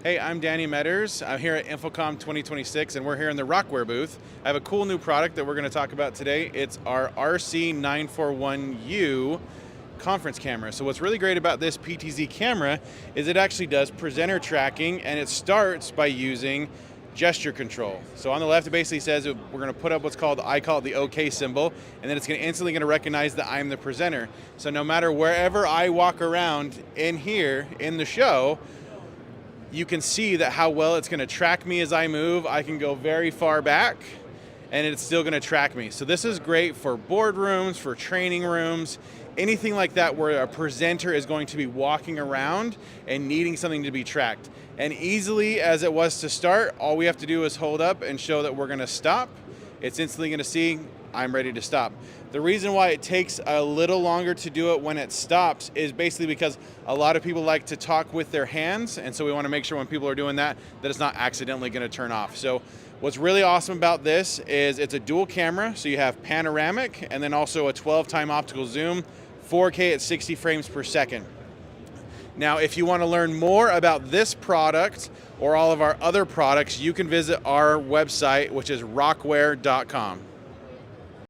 Hey, I'm Danny Metters. I'm here at InfoComm 2026, and we're here in the Rockware booth. I have a cool new product that we're going to talk about today. It's our RC941U conference camera. So what's really great about this PTZ camera is it actually does presenter tracking, and it starts by using gesture control. So on the left, it basically says we're going to put up what's called, I call it the OK symbol, and then it's instantly going to recognize that I'm the presenter. So no matter wherever I walk around in here in the show, you can see that how well it's going to track me as I move. I can go very far back and it's still going to track me. So this is great for boardrooms, for training rooms, anything like that where a presenter is going to be walking around and needing something to be tracked. And easily as it was to start, all we have to do is hold up and show that we're going to stop. It's instantly going to see I'm ready to stop. The reason why it takes a little longer to do it when it stops is basically because a lot of people like to talk with their hands, and so we want to make sure when people are doing that it's not accidentally going to turn off. So what's really awesome about this is it's a dual camera, so you have panoramic and then also a 12-time optical zoom, 4K at 60 frames per second. Now, if you want to learn more about this product or all of our other products, you can visit our website, which is rocware.com.